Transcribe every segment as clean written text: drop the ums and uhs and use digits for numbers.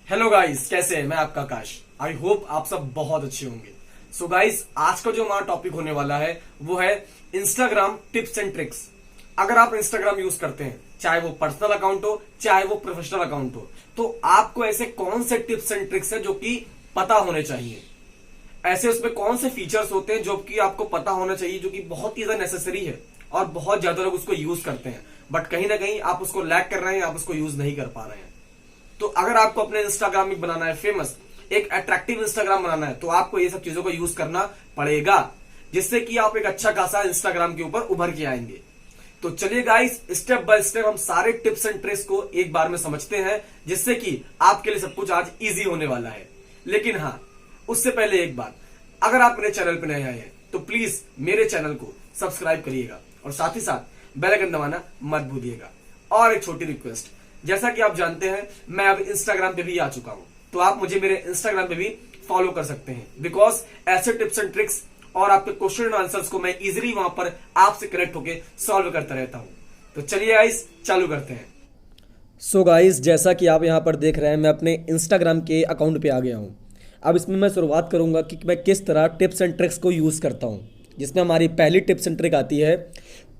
Hello guys, कैसे हैं? मैं आपका आकाश। आई होप आप सब बहुत अच्छे होंगे। सो गाइस, आज का जो हमारा टॉपिक होने वाला है वो है इंस्टाग्राम टिप्स एंड ट्रिक्स। अगर आप इंस्टाग्राम यूज करते हैं, चाहे वो पर्सनल अकाउंट हो चाहे वो प्रोफेशनल अकाउंट हो, तो आपको ऐसे कौन से टिप्स एंड ट्रिक्स है जो कि पता होने चाहिए। ऐसे उसमें कौन से फीचर्स होते हैं जो कि आपको पता होना चाहिए, जो कि बहुत ही ज्यादा नेसेसरी है और बहुत ज्यादा लोग उसको यूज करते हैं, बट कहीं ना कहीं आप उसको लैक कर रहे हैं, आप उसको यूज नहीं कर पा रहे हैं। तो अगर आपको अपने इंस्टाग्राम में बनाना है फेमस, एक अट्रैक्टिव इंस्टाग्राम बनाना है, तो आपको ये सब चीजों को यूज करना पड़ेगा, जिससे कि आप एक अच्छा खासा इंस्टाग्राम के ऊपर उभर के आएंगे। तो चलिए गाइस, स्टेप बाय स्टेप हम सारे टिप्स एंड ट्रिक्स को एक बार में समझते हैं, जिससे कि आपके लिए सब कुछ आज इजी होने वाला है। लेकिन हाँ, उससे पहले एक बात, अगर आप मेरे चैनल पर नए आए हैं तो प्लीज मेरे चैनल को सब्सक्राइब करिएगा और साथ ही साथ बेल आइकन दबाना मत भूलिएगा। और एक छोटी रिक्वेस्ट, जैसा कि आप जानते हैं मैं अब इंस्टाग्राम पे भी आ चुका हूं, तो आप मुझे मेरे इंस्टाग्राम पे भी फॉलो कर सकते हैं, बिकॉज ऐसे टिप्स एंड ट्रिक्स और आपके क्वेश्चन एंड आंसर्स को मैं इजीली वहां पर आपसे कनेक्ट होकर सॉल्व करता रहता हूं। तो चलिए गाइस, चालू करते हैं। सो गाइस, जैसा कि आप यहाँ पर देख रहे हैं, मैं अपने इंस्टाग्राम के अकाउंट पे आ गया हूँ। अब इसमें मैं शुरुआत करूंगा कि मैं किस तरह टिप्स एंड ट्रिक्स को यूज़ करता हूँ, जिसमें हमारी पहली टिप्स एंड ट्रिक आती है,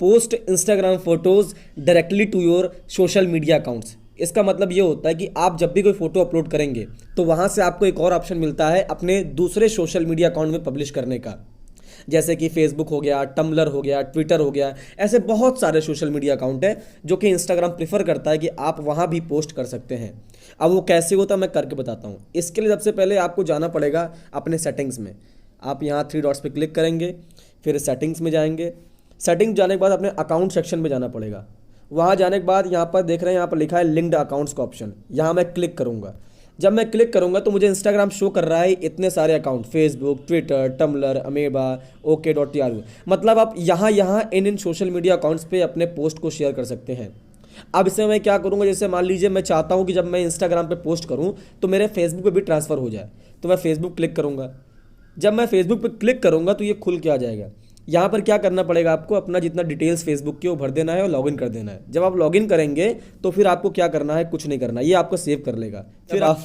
post Instagram photos directly to your social media accounts. इसका मतलब ये होता है कि आप जब भी कोई फोटो अपलोड करेंगे तो वहाँ से आपको एक और ऑप्शन मिलता है अपने दूसरे सोशल मीडिया अकाउंट में पब्लिश करने का, जैसे कि फेसबुक हो गया, टम्बलर हो गया, ट्विटर हो गया। ऐसे बहुत सारे सोशल मीडिया अकाउंट है जो कि इंस्टाग्राम प्रीफर करता है कि आप वहाँ भी पोस्ट कर सकते हैं। अब वो कैसे होता है मैं करके बताता हूँ। इसके लिए सबसे पहले आपको जाना पड़ेगा अपने सेटिंग्स में। आप यहाँ थ्री डॉट्स पे क्लिक करेंगे, फिर सेटिंग्स में जाएंगे। सेटिंग जाने के बाद अपने अकाउंट सेक्शन में जाना पड़ेगा। वहाँ जाने के बाद यहाँ पर देख रहे हैं, यहाँ पर लिखा है लिंक्ड अकाउंट्स का ऑप्शन, यहाँ मैं क्लिक करूँगा। जब मैं क्लिक करूंगा तो मुझे इंस्टाग्राम शो कर रहा है इतने सारे account, Facebook, Twitter, Tumblr, Ameba, OK.TRU। मतलब आप यहाँ इन सोशल मीडिया अकाउंट्स पे अपने पोस्ट को शेयर कर सकते हैं। अब इसमें मैं क्या करूंगा, जैसे मान लीजिए मैं चाहता हूं कि जब मैं इंस्टाग्राम पे पोस्ट करूं तो मेरे फेसबुक पे भी ट्रांसफ़र हो जाए, तो मैं फेसबुक क्लिक करूंगा। जब मैं फेसबुक पे क्लिक करूंगा तो ये खुल के आ जाएगा। यहाँ पर क्या करना पड़ेगा, आपको अपना जितना डिटेल्स फेसबुक के वो भर देना है और लॉगिन कर देना है। जब आप लॉगिन करेंगे तो फिर आपको क्या करना है, कुछ नहीं करना, ये आपको सेव कर लेगा। फिर आप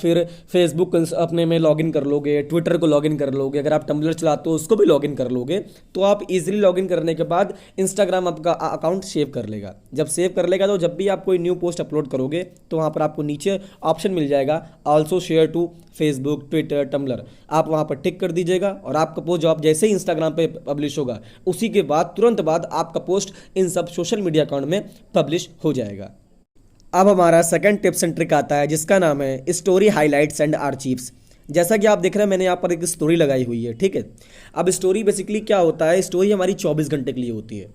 फेसबुक अपने में लॉगिन कर लोगे, ट्विटर को लॉगिन कर लोगे, अगर आप टम्बलर चलाते हो उसको भी लॉगिन कर लोगे, तो आप इजीली लॉगिन करने के बाद इंस्टाग्राम आपका अकाउंट सेव कर लेगा। जब सेव कर लेगा तो जब भी आप कोई न्यू पोस्ट अपलोड करोगे तो वहाँ पर आपको नीचे ऑप्शन मिल जाएगा, also share to Facebook, Twitter, Tumblr. आप वहाँ पर टिक कर दीजिएगा और आपका पोस्ट जॉब जैसे ही इंस्टाग्राम पे पब्लिश होगा, उसी के बाद तुरंत बाद आपका पोस्ट इन सब सोशल मीडिया अकाउंट में पब्लिश हो जाएगा। अब हमारा सेकंड टिप्स एंड ट्रिक आता है, जिसका नाम है स्टोरी हाइलाइट्स एंड आर्चीव्स। जैसा कि आप देख रहे हैं, मैंने यहाँ पर एक स्टोरी लगाई हुई है, ठीक है। अब स्टोरी बेसिकली क्या होता है, स्टोरी हमारी 24 घंटे के लिए होती है।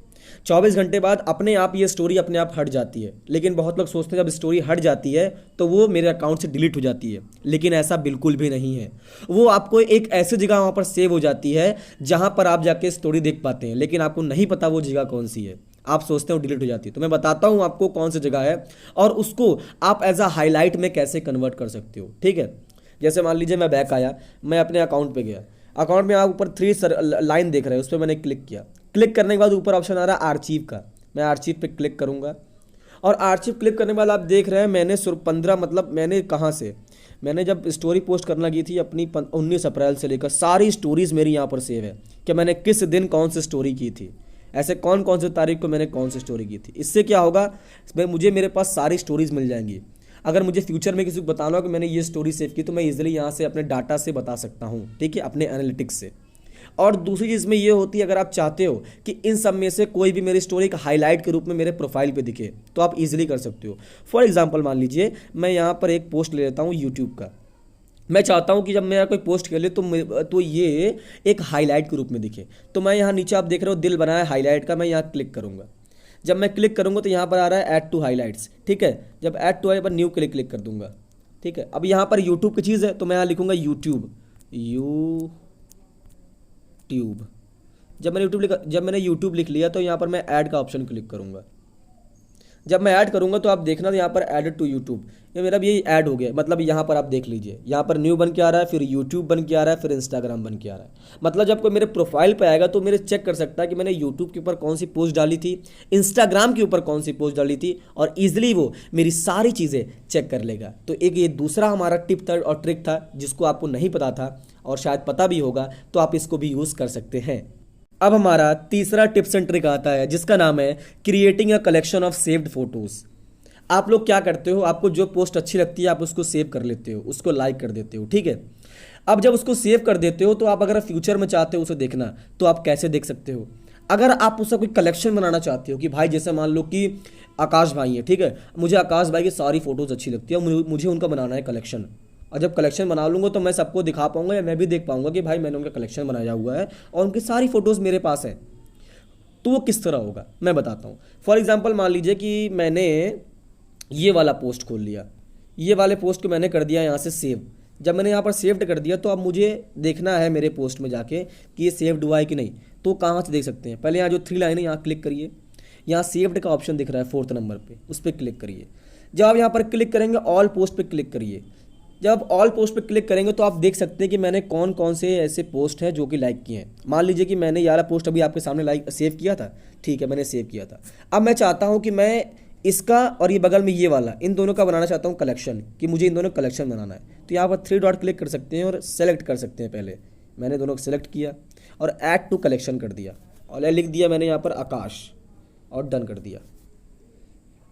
24 घंटे बाद अपने आप ये स्टोरी अपने आप हट जाती है। लेकिन बहुत लोग सोचते हैं जब स्टोरी हट जाती है तो वो मेरे अकाउंट से डिलीट हो जाती है, लेकिन ऐसा बिल्कुल भी नहीं है। वो आपको एक ऐसी जगह वहाँ पर सेव हो जाती है जहाँ पर आप जाके स्टोरी देख पाते हैं, लेकिन आपको नहीं पता वो जगह कौन सी है। आप सोचते हो डिलीट हो जाती है, तो मैं बताता हूँ आपको कौन सी जगह है और उसको आप एज अ हाईलाइट में कैसे कन्वर्ट कर सकते हो, ठीक है। जैसे मान लीजिए मैं बैक आया, मैं अपने अकाउंट पे गया। अकाउंट में आप ऊपर थ्री लाइन देख रहे हैं, उस पर मैंने क्लिक किया। क्लिक करने के बाद ऊपर ऑप्शन आ रहा है आर्चीव का, मैं आर्चीव पे क्लिक करूंगा। और आर्चीव क्लिक करने के बाद आप देख रहे हैं मैंने 15 मतलब मैंने कहाँ से, मैंने जब स्टोरी पोस्ट करना की थी अपनी 19 अप्रैल से लेकर सारी स्टोरीज मेरी यहाँ पर सेव है कि मैंने किस दिन कौन सी स्टोरी की थी, ऐसे कौन कौन से तारीख को मैंने कौन सी स्टोरी की थी। इससे क्या होगा, मुझे मेरे पास सारी स्टोरीज मिल जाएंगी। अगर मुझे फ्यूचर में किसी को बताना हो कि मैंने ये स्टोरी सेव की तो मैं इजीली यहाँ से अपने डाटा से बता सकता हूँ, ठीक है, अपने एनालिटिक्स से। और दूसरी चीज़ में ये होती है, अगर आप चाहते हो कि इन सब में से कोई भी मेरी स्टोरी का हाईलाइट के रूप में मेरे प्रोफाइल पे दिखे, तो आप इजीली कर सकते हो। फॉर एग्जांपल मान लीजिए मैं यहाँ पर एक पोस्ट ले लेता हूँ यूट्यूब का। मैं चाहता हूँ कि जब मेरा कोई पोस्ट कर ले तो ये एक हाईलाइट के रूप में दिखे। तो मैं यहाँ नीचे आप देख रहे हो दिल बना है हाईलाइट का, मैं यहाँ क्लिक करूँगा। जब मैं क्लिक करूँगा तो यहाँ पर आ रहा है ऐड टू हाईलाइट्स, ठीक है। जब ऐड टू पर न्यू क्लिक कर दूंगा, ठीक है। अब यहाँ पर यूट्यूब की चीज़ है तो मैं यहाँ लिखूँगा यूट्यूब। जब मैंने यूट्यूब लिख लिया तो यहाँ पर मैं ऐड का ऑप्शन क्लिक करूँगा। जब मैं ऐड करूंगा तो आप देखना, तो यहाँ पर एडेड टू यूट्यूब, ये मेरा भी यही ऐड हो गया। मतलब यहाँ पर आप देख लीजिए, यहाँ पर न्यू बन के आ रहा है, फिर यूट्यूब बन के आ रहा है, फिर इंस्टाग्राम बन के आ रहा है। मतलब जब कोई मेरे प्रोफाइल पे आएगा तो मेरे चेक कर सकता है कि मैंने यूट्यूब के ऊपर कौन सी पोस्ट डाली थी, इंस्टाग्राम के ऊपर कौन सी पोस्ट डाली थी, और ईजिली वो मेरी सारी चीज़ें चेक कर लेगा। तो एक ये दूसरा हमारा टिप था और ट्रिक था जिसको आपको नहीं पता था और शायद पता भी होगा, तो आप इसको भी यूज़ कर सकते हैं। अब हमारा तीसरा टिप्स एंड ट्रिक आता है जिसका नाम है creating a collection of saved photos. आप लोग क्या करते हो, आपको जो पोस्ट अच्छी लगती है आप उसको सेव कर लेते हो, उसको लाइक कर देते हो, ठीक है। अब जब उसको सेव कर देते हो तो आप अगर फ्यूचर में चाहते हो उसे देखना, तो आप कैसे देख सकते हो। अगर आप उसका कोई कलेक्शन बनाना चाहते हो कि भाई जैसे मान लो कि आकाश भाई है, ठीक है, मुझे आकाश भाई की सारी फोटोज़ अच्छी लगती है, मुझे उनका बनाना है कलेक्शन। और जब कलेक्शन बना लूंगा तो मैं सबको दिखा पाऊंगा या मैं भी देख पाऊंगा कि भाई मैंने उनका कलेक्शन बनाया हुआ है और उनकी सारी फोटोज़ मेरे पास है। तो वो किस तरह होगा मैं बताता हूँ। फॉर एग्जाम्पल मान लीजिए कि मैंने ये वाला पोस्ट खोल लिया, ये वाले पोस्ट को मैंने कर दिया यहाँ से सेव। जब मैंने यहाँ पर सेव्ड कर दिया तो अब मुझे देखना है मेरे पोस्ट में जाके कि ये सेव्ड हुआ है कि नहीं। तो कहाँ से देख सकते हैं, पहले यहाँ जो 3 लाइन है यहाँ क्लिक करिए, यहाँ सेव्ड का ऑप्शन दिख रहा है 4th नंबर पे, उस पर क्लिक करिए। जब आप यहाँ पर क्लिक करेंगे ऑल पोस्ट पे क्लिक करिए। जब ऑल पोस्ट पे क्लिक करेंगे तो आप देख सकते हैं कि मैंने कौन कौन से ऐसे पोस्ट हैं जो कि लाइक किए हैं। मान लीजिए कि मैंने यार पोस्ट अभी आपके सामने लाइक सेव किया था, ठीक है, मैंने सेव किया था। अब मैं चाहता हूँ कि मैं इसका और ये बगल में ये वाला, इन दोनों का बनाना चाहता हूँ कलेक्शन, कि मुझे इन दोनों कलेक्शन बनाना है। तो यहाँ पर 3 डॉट क्लिक कर सकते हैं और सेलेक्ट कर सकते हैं। पहले मैंने दोनों को सेलेक्ट किया और ऐड टू कलेक्शन कर दिया और लिख दिया मैंने यहाँ पर आकाश और डन कर दिया।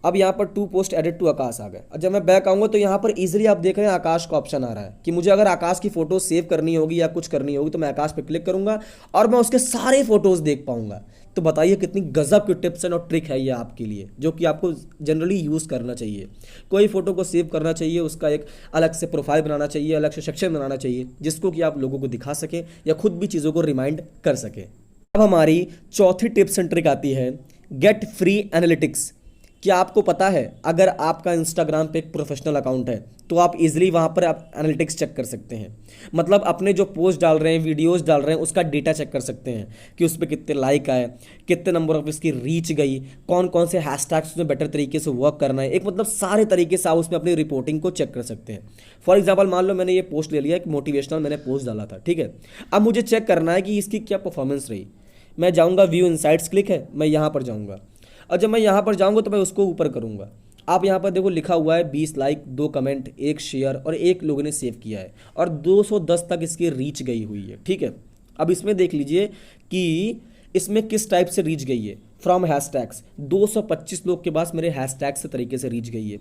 अब यहाँ पर 2 पोस्ट एडिट टू आकाश आ गए। और जब मैं बैक आऊँगा तो यहाँ पर इजीली आप देख रहे हैं आकाश का ऑप्शन आ रहा है कि मुझे अगर आकाश की फ़ोटो सेव करनी होगी या कुछ करनी होगी तो मैं आकाश पे क्लिक करूँगा और मैं उसके सारे फोटोज़ देख पाऊँगा। तो बताइए कितनी गजब की टिप्स एंड और ट्रिक है ये आपके लिए, जो कि आपको जनरली यूज़ करना चाहिए। कोई फोटो को सेव करना चाहिए, उसका एक अलग से प्रोफाइल बनाना चाहिए, अलग से सेक्शन बनाना चाहिए जिसको कि आप लोगों को दिखा सकें या खुद भी चीज़ों को रिमाइंड कर सकें। अब हमारी चौथी टिप्स एंड ट्रिक आती है गेट फ्री एनालिटिक्स। क्या आपको पता है अगर आपका इंस्टाग्राम पे एक प्रोफेशनल अकाउंट है तो आप इजीली वहाँ पर आप एनालिटिक्स चेक कर सकते हैं। मतलब अपने जो पोस्ट डाल रहे हैं, वीडियोस डाल रहे हैं, उसका डेटा चेक कर सकते हैं कि उस पर कितने लाइक आए, कितने नंबर ऑफ इसकी रीच गई, कौन कौन से हैशटैग्स उसमें बेटर तरीके से वर्क करना है। एक मतलब सारे तरीके से आप उसमें अपनी रिपोर्टिंग को चेक कर सकते हैं। फॉर एग्जाम्पल मान लो मैंने ये पोस्ट ले लिया, एक मोटिवेशनल मैंने पोस्ट डाला था, ठीक है। अब मुझे चेक करना है कि इसकी क्या परफॉर्मेंस रही। मैं जाऊँगा व्यू इनसाइट्स, क्लिक है, मैं यहाँ पर जाऊँगा और जब मैं यहाँ पर जाऊँगा तो मैं उसको ऊपर करूँगा। आप यहाँ पर देखो लिखा हुआ है 20 लाइक, 2 कमेंट, 1 शेयर और 1 लोगों ने सेव किया है और 210 तक इसकी रीच गई हुई है, ठीक है। अब इसमें देख लीजिए कि इसमें किस टाइप से रीच गई है। फ्रॉम हैशटैग्स 225 लोग के पास मेरे हैशटैग से तरीके से रीच गई है।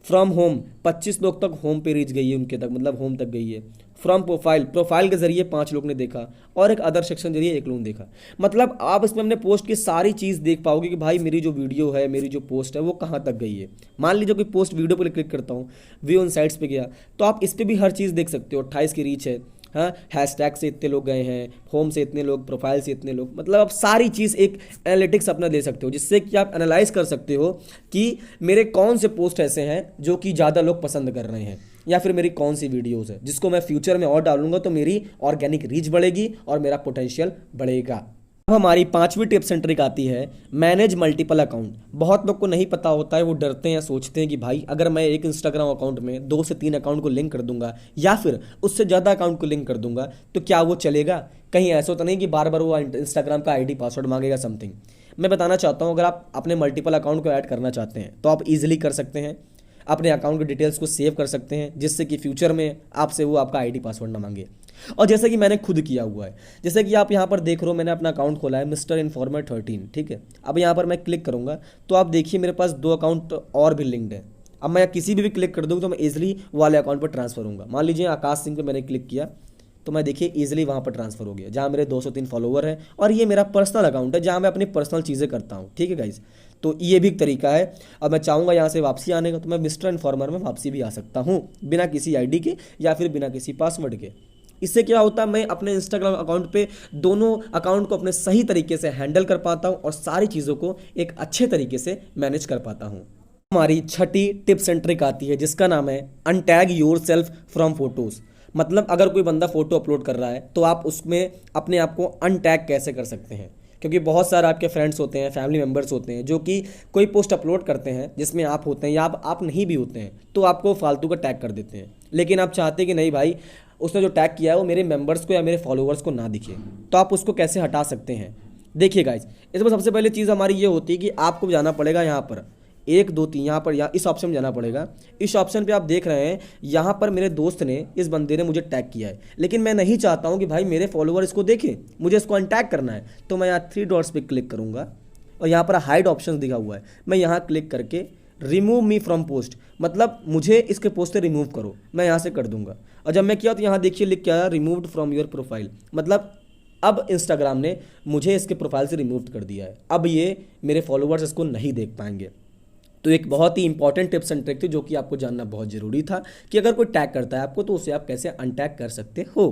फ्रॉम होम 25 लोग तक होम पे रीच गई है, उनके तक मतलब होम तक गई है। फ्रॉम प्रोफाइल, प्रोफाइल के जरिए 5 लोग ने देखा और एक अदर सेक्शन जरिए 1 लोग ने देखा। मतलब आप इसमें अपने पोस्ट की सारी चीज़ देख पाओगे कि भाई मेरी जो वीडियो है, मेरी जो पोस्ट है वो कहाँ तक गई है। मान लीजिए कोई पोस्ट वीडियो पर क्लिक करता हूँ, व्यू इनसाइट्स पे गया तो आप इस पर भी हर चीज़ देख सकते हो। 28 की रीच है, हाँ, हैशटैग से इतने लोग गए हैं, होम से इतने लोग, प्रोफाइल से इतने लोग। मतलब आप सारी चीज़ एक एनालिटिक्स अपना दे सकते हो जिससे कि आप एनालाइज कर सकते हो कि मेरे कौन से पोस्ट ऐसे हैं जो कि ज़्यादा लोग पसंद कर रहे हैं या फिर मेरी कौन सी वीडियोस है जिसको मैं फ्यूचर में और डालूंगा तो मेरी ऑर्गेनिक रीच बढ़ेगी और मेरा पोटेंशियल बढ़ेगा। अब हमारी 5वीं टिप्स एंड ट्रिक आती है मैनेज मल्टीपल अकाउंट। बहुत लोग को नहीं पता होता है, वो डरते हैं, सोचते हैं कि भाई अगर मैं एक इंस्टाग्राम अकाउंट में 2 से 3 अकाउंट को लिंक कर दूंगा या फिर उससे ज़्यादा अकाउंट को लिंक कर दूंगा तो क्या वो चलेगा। कहीं ऐसा तो नहीं कि बार बार वो इंस्टाग्राम का आईडी पासवर्ड मांगेगा समथिंग। मैं बताना चाहता हूँ अगर आप अपने मल्टीपल अकाउंट को ऐड करना चाहते हैं तो आप ईजिली कर सकते हैं। अपने अकाउंट की डिटेल्स को सेव कर सकते हैं जिससे कि फ्यूचर में आपसे वो आपका आईडी पासवर्ड ना मांगे। और जैसे कि मैंने खुद किया हुआ है, जैसे कि आप यहाँ पर देख रहे हो मैंने अपना अकाउंट खोला है मिस्टर इन्फॉर्मर 13, ठीक है। अब यहाँ पर मैं क्लिक करूँगा तो आप देखिए मेरे पास 2 अकाउंट और भी लिंक्ड है। अब मैं किसी भी क्लिक कर दूँ तो मैं ईजिली वाले अकाउंट पर ट्रांसफर होऊंगा। मान लीजिए आकाश सिंह पे मैंने क्लिक किया तो मैं देखिए ईजिली वहाँ पर ट्रांसफर हो गया जहाँ मेरे 203 फॉलोवर हैं और ये मेरा पर्सनल अकाउंट है जहाँ मैं अपनी पर्सनल चीज़ें करता हूँ, ठीक है गाइज। तो ये भी एक तरीका है। अब मैं चाहूँगा यहाँ से वापसी आने का तो मैं मिस्टर इन्फॉर्मर में वापसी भी आ सकता हूँ बिना किसी आईडी के या फिर बिना किसी पासवर्ड के। इससे क्या होता है मैं अपने इंस्टाग्राम अकाउंट पे दोनों अकाउंट को अपने सही तरीके से हैंडल कर पाता हूँ और सारी चीज़ों को एक अच्छे तरीके से मैनेज कर पाता हूँ। हमारी 6ठी टिप्स एंड ट्रिक आती है जिसका नाम है untag your self from photos. मतलब अगर कोई बंदा फोटो अपलोड कर रहा है तो आप उसमें अपने आप को अनटैग कैसे कर सकते हैं। क्योंकि बहुत सारे आपके फ्रेंड्स होते हैं, फैमिली मेम्बर्स होते हैं जो कि कोई पोस्ट अपलोड करते हैं जिसमें आप होते हैं या आप नहीं भी होते हैं, तो आपको फालतू का टैग कर देते हैं। लेकिन आप चाहते हैं कि नहीं भाई, उसने जो टैग किया है वो मेरे मेंबर्स को या मेरे फॉलोअर्स को ना दिखे, तो आप उसको कैसे हटा सकते हैं। देखिए गाइज, इसमें सबसे पहले चीज़ हमारी ये होती है कि आपको जाना पड़ेगा यहाँ पर 1 2 3, यहाँ पर इस ऑप्शन में जाना पड़ेगा। इस ऑप्शन पे आप देख रहे हैं, यहाँ पर मेरे दोस्त ने, इस बंदे ने मुझे टैग किया है, लेकिन मैं नहीं चाहता हूँ कि भाई मेरे फॉलोअर इसको देखें, मुझे इसको अनटैग करना है। तो मैं यहाँ 3 डॉट्स पे क्लिक करूँगा और यहाँ पर हाइड ऑप्शन दिखा हुआ है, मैं यहाँ क्लिक करके रिमूव मी फ्रॉम पोस्ट, मतलब मुझे इसके पोस्ट से रिमूव करो, मैं यहाँ से कर दूंगा। और जब मैं किया तो यहाँ देखिए लिख के आया रिमूव्ड फ्रॉम योर प्रोफाइल, मतलब अब इंस्टाग्राम ने मुझे इसके प्रोफाइल से रिमूव कर दिया है। अब ये मेरे फॉलोअर्स इसको नहीं देख पाएंगे। तो एक बहुत ही इंपॉर्टेंट टिप्स एंड ट्रिक थी जो कि आपको जानना बहुत जरूरी था कि अगर कोई टैग करता है आपको तो उसे आप कैसे अनटैग कर सकते हो।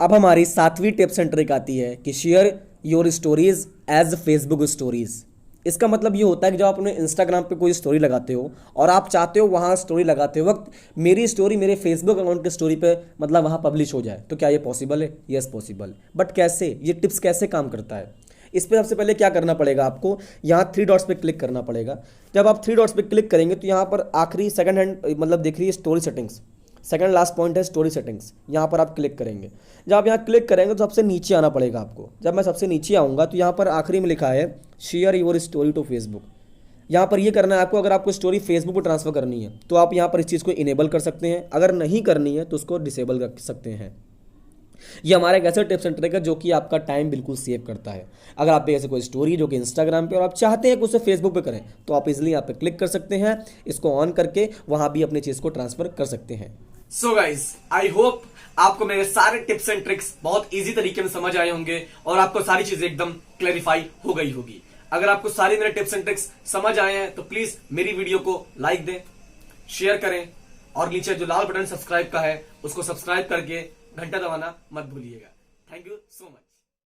अब हमारी 7वीं टिप्स एंड ट्रिक आती है कि share your stories as Facebook stories. इसका मतलब ये होता है कि जब आप अपने इंस्टाग्राम पे कोई स्टोरी लगाते हो और आप चाहते हो वहाँ स्टोरी लगाते वक्त मेरी स्टोरी मेरे फेसबुक अकाउंट की स्टोरी पे मतलब वहाँ पब्लिश हो जाए, तो क्या ये पॉसिबल है? Yes possible. बट कैसे, ये टिप्स कैसे काम करता है? इस पर सबसे पहले क्या करना पड़ेगा आपको, यहाँ 3 डॉट्स पे क्लिक करना पड़ेगा। जब आप 3 डॉट्स पे क्लिक करेंगे तो यहाँ पर आखिरी सेकंड हैंड मतलब दिख रही है story settings, second last point है स्टोरी सेटिंग्स, यहाँ पर आप क्लिक करेंगे। जब आप यहाँ क्लिक करेंगे तो सबसे नीचे आना पड़ेगा आपको। जब मैं सबसे नीचे आऊँगा तो यहाँ पर आखिरी में लिखा है share your story to Facebook. यहाँ पर ये करना है आपको, अगर आपको स्टोरी फेसबुक पर ट्रांसफर करनी है तो आप यहाँ पर इस चीज़ को इनेबल कर सकते हैं, अगर नहीं करनी है तो उसको डिसेबल कर सकते हैं। ये हमारा एक ऐसा टिप्स एंड ट्रिक है जो कि आपका टाइम बिल्कुल सेव करता है। अगर आप पे ऐसे कोई स्टोरी जो कि इंस्टाग्राम पे और आप चाहते हैं कि उसे फेसबुक पे करें तो आप इजीली यहाँ पे क्लिक कर सकते हैं, इसको ऑन करके वहां भी अपनी चीज को ट्रांसफर कर सकते हैं। सो गाइज, आई होप आपको मेरे सारे टिप्स एंड ट्रिक्स बहुत इजी तरीके में समझ आए होंगे और आपको सारी चीजें एकदम क्लैरिफाई हो गई होगी। अगर आपको सारी मेरे टिप्स एंड ट्रिक्स समझ आए हैं तो प्लीज मेरी वीडियो को लाइक दें, शेयर करें और नीचे जो लाल बटन सब्सक्राइब का है उसको सब्सक्राइब करके घंटा दबाना मत भूलिएगा। Thank you so much.